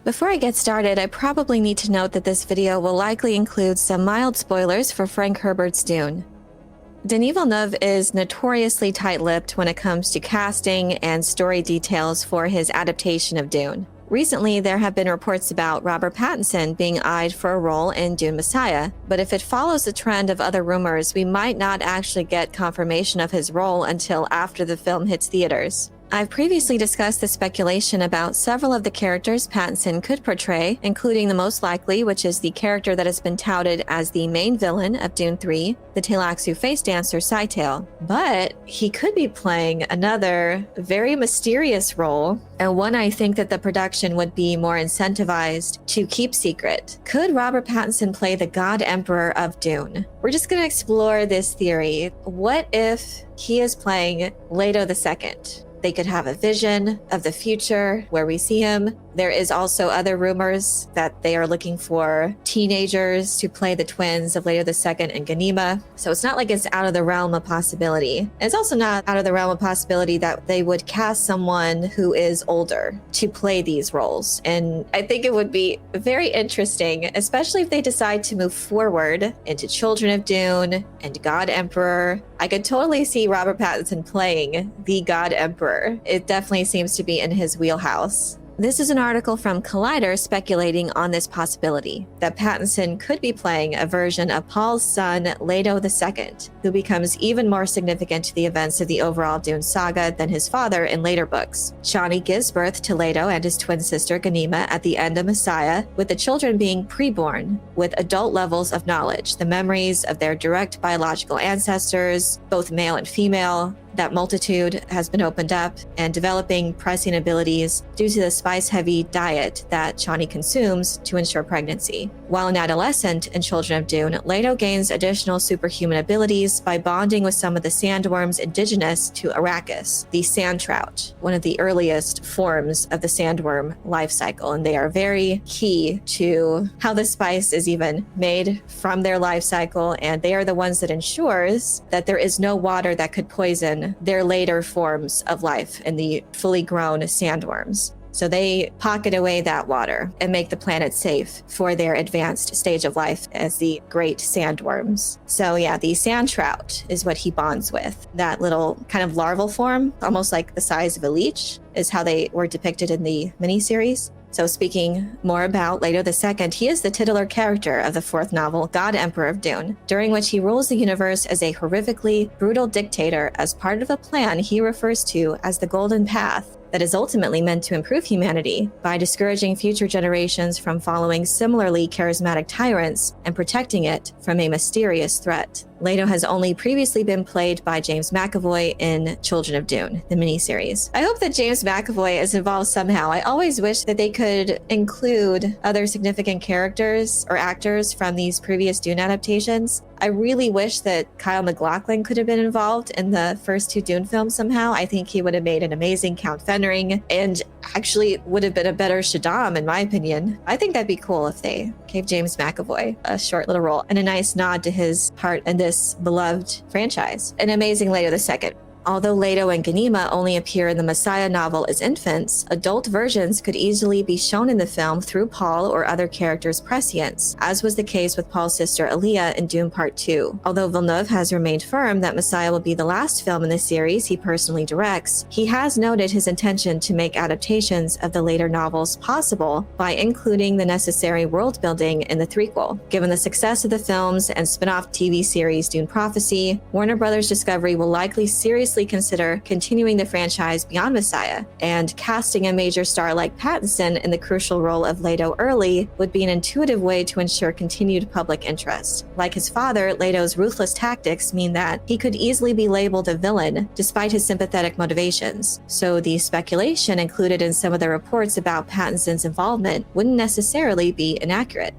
Before I get started, I probably need to note that this video will likely include some mild spoilers for Frank Herbert's Dune. Denis Villeneuve is notoriously tight-lipped when it comes to casting and story details for his adaptation of Dune. Recently, there have been reports about Robert Pattinson being eyed for a role in Dune Messiah, but if it follows the trend of other rumors, we might not actually get confirmation of his role until after the film hits theaters. I've previously discussed the speculation about several of the characters Pattinson could portray, including the most likely, which is the character that has been touted as the main villain of Dune 3, the Tleilaxu face dancer Scytale. But he could be playing another very mysterious role, and one I think that the production would be more incentivized to keep secret. Could Robert Pattinson play the God Emperor of Dune? We're just going to explore this theory. What if he is playing Leto II? They could have a vision of the future where we see him. There is also other rumors that they are looking for teenagers to play the twins of Leto II and Ghanima. So it's not like it's out of the realm of possibility. It's also not out of the realm of possibility that they would cast someone who is older to play these roles. And I think it would be very interesting, especially if they decide to move forward into Children of Dune and God Emperor. I could totally see Robert Pattinson playing the God Emperor. It definitely seems to be in his wheelhouse. This is an article from Collider speculating on this possibility, that Pattinson could be playing a version of Paul's son, Leto II, who becomes even more significant to the events of the overall Dune saga than his father in later books. Chani gives birth to Leto and his twin sister Ghanima at the end of Messiah, with the children being preborn, with adult levels of knowledge, the memories of their direct biological ancestors, both male and female. That multitude has been opened up and developing prescient abilities due to the spice-heavy diet that Chani consumes to ensure pregnancy. While an adolescent in Children of Dune, Leto gains additional superhuman abilities by bonding with some of the sandworms indigenous to Arrakis, the sand trout, one of the earliest forms of the sandworm life cycle, and they are very key to how the spice is even made from their life cycle, and they are the ones that ensures that there is no water that could poison their later forms of life in the fully grown sandworms. So they pocket away that water and make the planet safe for their advanced stage of life as the great sandworms. So yeah, the sand trout is what he bonds with. That little kind of larval form, almost like the size of a leech, is how they were depicted in the miniseries. So speaking more about Leto II, he is the titular character of the fourth novel, God Emperor of Dune, during which he rules the universe as a horrifically brutal dictator as part of a plan he refers to as the Golden Path, that is ultimately meant to improve humanity by discouraging future generations from following similarly charismatic tyrants and protecting it from a mysterious threat. Leto has only previously been played by James McAvoy in Children of Dune, the miniseries. I hope that James McAvoy is involved somehow. I always wish that they could include other significant characters or actors from these previous Dune adaptations. I really wish that Kyle MacLachlan could have been involved in the first two Dune films somehow. I think he would have made an amazing Count Fenring and actually would have been a better Shaddam, in my opinion. I think that'd be cool if they gave James McAvoy a short little role and a nice nod to his part in this beloved franchise. An amazing Leto II. Although Leto and Ghanima only appear in the Messiah novel as infants, adult versions could easily be shown in the film through Paul or other characters' prescience, as was the case with Paul's sister Aaliyah in Dune Part 2. Although Villeneuve has remained firm that Messiah will be the last film in the series he personally directs, he has noted his intention to make adaptations of the later novels possible by including the necessary world building in the threequel. Given the success of the films and spin-off TV series Dune Prophecy, Warner Bros. Discovery will likely seriously consider continuing the franchise beyond Messiah, and casting a major star like Pattinson in the crucial role of Leto early would be an intuitive way to ensure continued public interest. Like his father, Leto's ruthless tactics mean that he could easily be labeled a villain despite his sympathetic motivations, so the speculation included in some of the reports about Pattinson's involvement wouldn't necessarily be inaccurate.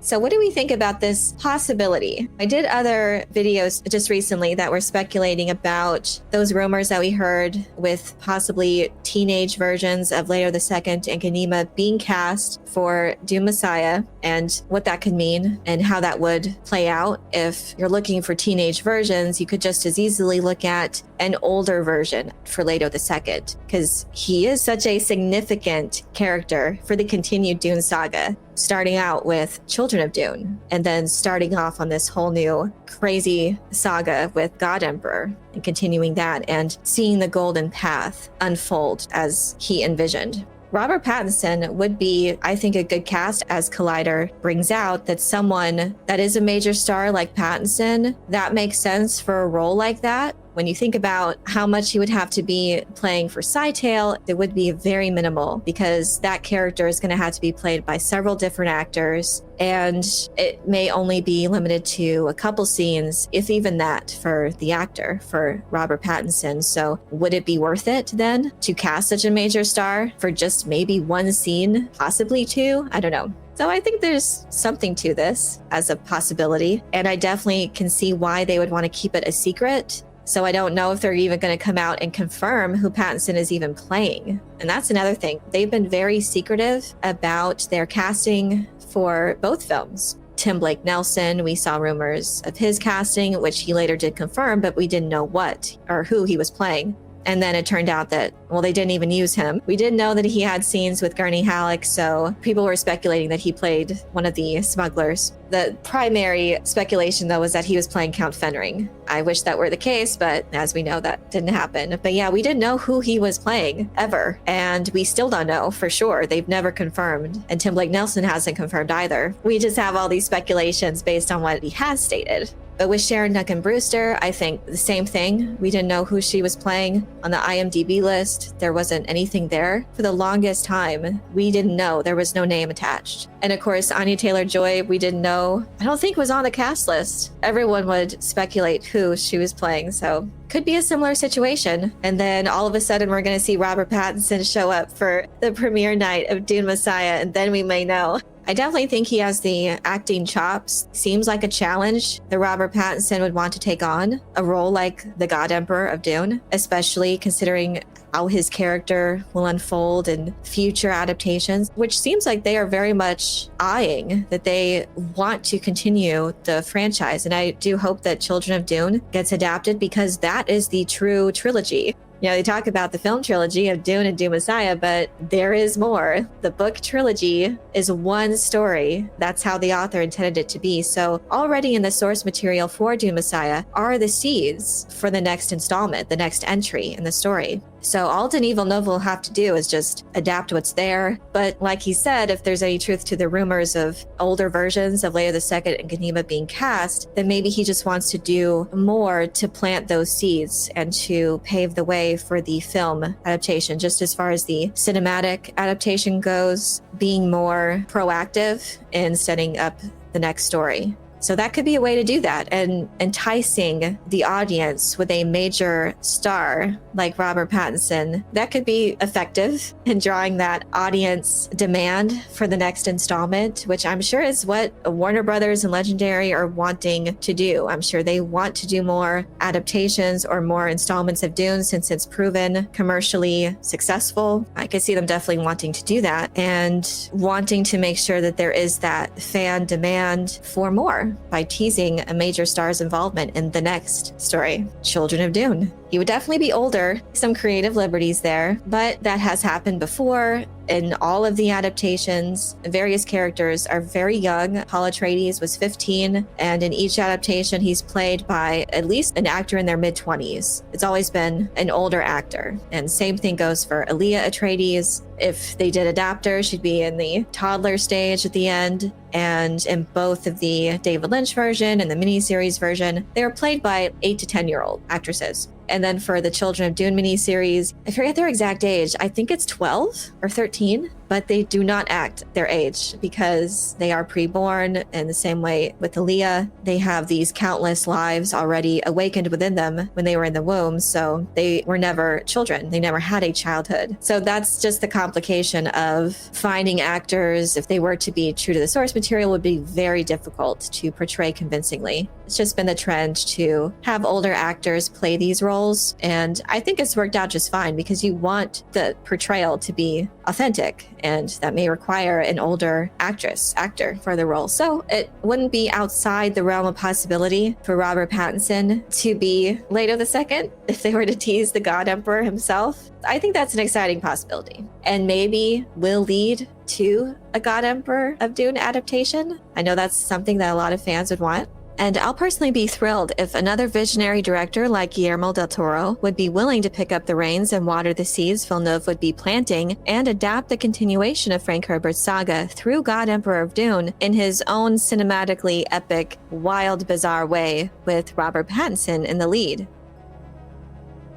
So what do we think about this possibility? I did other videos just recently that were speculating about those rumors that we heard with possibly teenage versions of Leto II and Ghanima being cast for Dune Messiah. and what that could mean and how that would play out. If you're looking for teenage versions, you could just as easily look at an older version for Leto II, because he is such a significant character for the continued Dune saga, starting out with Children of Dune and then starting off on this whole new crazy saga with God Emperor and continuing that and seeing the golden path unfold as he envisioned. Robert Pattinson would be, I think, a good cast, as Collider brings out, that someone that is a major star like Pattinson, that makes sense for a role like that. When you think about how much he would have to be playing for Scytale, it would be very minimal, because that character is going to have to be played by several different actors, and it may only be limited to a couple scenes, if even that, for the actor, for Robert Pattinson. So would it be worth it then to cast such a major star for just maybe one scene, possibly two? I don't know. So I think there's something to this as a possibility, and I definitely can see why they would want to keep it a secret. So I don't know if they're even going to come out and confirm who Pattinson is even playing. And that's another thing. They've been very secretive about their casting for both films. Tim Blake Nelson, we saw rumors of his casting, which he later did confirm, but we didn't know what or who he was playing. And then it turned out that, well, they didn't even use him. We did know that he had scenes with Gurney Halleck, so people were speculating that he played one of the smugglers. The primary speculation, though, was that he was playing Count Fenring. I wish that were the case, but as we know, that didn't happen. But yeah, we didn't know who he was playing, ever. And we still don't know for sure. They've never confirmed. And Tim Blake Nelson hasn't confirmed either. We just have all these speculations based on what he has stated. But with Sharon Duncan Brewster, I think the same thing. We didn't know who she was playing. On the IMDb list, there wasn't anything there. For the longest time, we didn't know. There was no name attached. And of course, Anya Taylor-Joy, we didn't know. I don't think was on the cast list. Everyone would speculate who she was playing, so could be a similar situation. And then all of a sudden, we're going to see Robert Pattinson show up for the premiere night of Dune Messiah, and then we may know. I definitely think he has the acting chops. Seems like a challenge that Robert Pattinson would want to take on, a role like the God Emperor of Dune, especially considering how his character will unfold in future adaptations, which seems like they are very much eyeing that they want to continue the franchise. And I do hope that Children of Dune gets adapted, because that is the true trilogy. You know, they talk about the film trilogy of Dune and Dune Messiah, but there is more. The book trilogy is one story. That's how the author intended it to be. So already in the source material for Dune Messiah are the seeds for the next installment, the next entry in the story. So all Denis Villeneuve will have to do is just adapt what's there. But like he said, if there's any truth to the rumors of older versions of Leto II and Ganima being cast, then maybe he just wants to do more to plant those seeds and to pave the way for the film adaptation. Just as far as the cinematic adaptation goes, being more proactive in setting up the next story. So that could be a way to do that, and enticing the audience with a major star like Robert Pattinson. That could be effective in drawing that audience demand for the next installment, which I'm sure is what Warner Brothers and Legendary are wanting to do. I'm sure they want to do more adaptations or more installments of Dune, since it's proven commercially successful. I could see them definitely wanting to do that and wanting to make sure that there is that fan demand for more by teasing a major star's involvement in the next story, Children of Dune. He would definitely be older, some creative liberties there, but that has happened before in all of the adaptations. Various characters are very young. Paul Atreides was 15, and in each adaptation, he's played by at least an actor in their mid-20s. It's always been an older actor. And same thing goes for Aaliyah Atreides. If they did adapt her, she'd be in the toddler stage at the end. And in both of the David Lynch version and the miniseries version, they were played by 8 to 10-year-old actresses. And then for the Children of Dune miniseries, I forget their exact age. I think it's 12 or 13, but they do not act their age because they are pre-born. In the same way with Aaliyah, they have these countless lives already awakened within them when they were in the womb. So they were never children. They never had a childhood. So that's just the complication of finding actors, if they were to be true to the source material, would be very difficult to portray convincingly. It's just been the trend to have older actors play these roles. And I think it's worked out just fine because you want the portrayal to be authentic, and that may require an older actor for the role. So it wouldn't be outside the realm of possibility for Robert Pattinson to be Leto II if they were to tease the God Emperor himself. I think that's an exciting possibility, and maybe will lead to a God Emperor of Dune adaptation. I know that's something that a lot of fans would want. And I'll personally be thrilled if another visionary director like Guillermo del Toro would be willing to pick up the reins and water the seeds Villeneuve would be planting and adapt the continuation of Frank Herbert's saga through God Emperor of Dune in his own cinematically epic, wild, bizarre way with Robert Pattinson in the lead.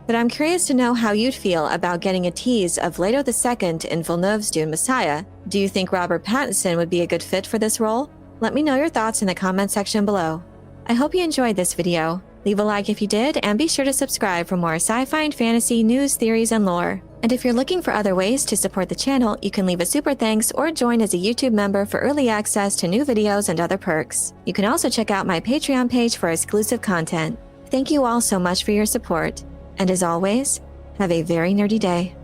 But I'm curious to know how you'd feel about getting a tease of Leto II in Villeneuve's Dune Messiah. Do you think Robert Pattinson would be a good fit for this role? Let me know your thoughts in the comment section below. I hope you enjoyed this video. Leave a like if you did, and be sure to subscribe for more sci-fi and fantasy news, theories, and lore. And if you're looking for other ways to support the channel, you can leave a super thanks or join as a YouTube member for early access to new videos and other perks. You can also check out my Patreon page for exclusive content. Thank you all so much for your support. And as always, have a very nerdy day.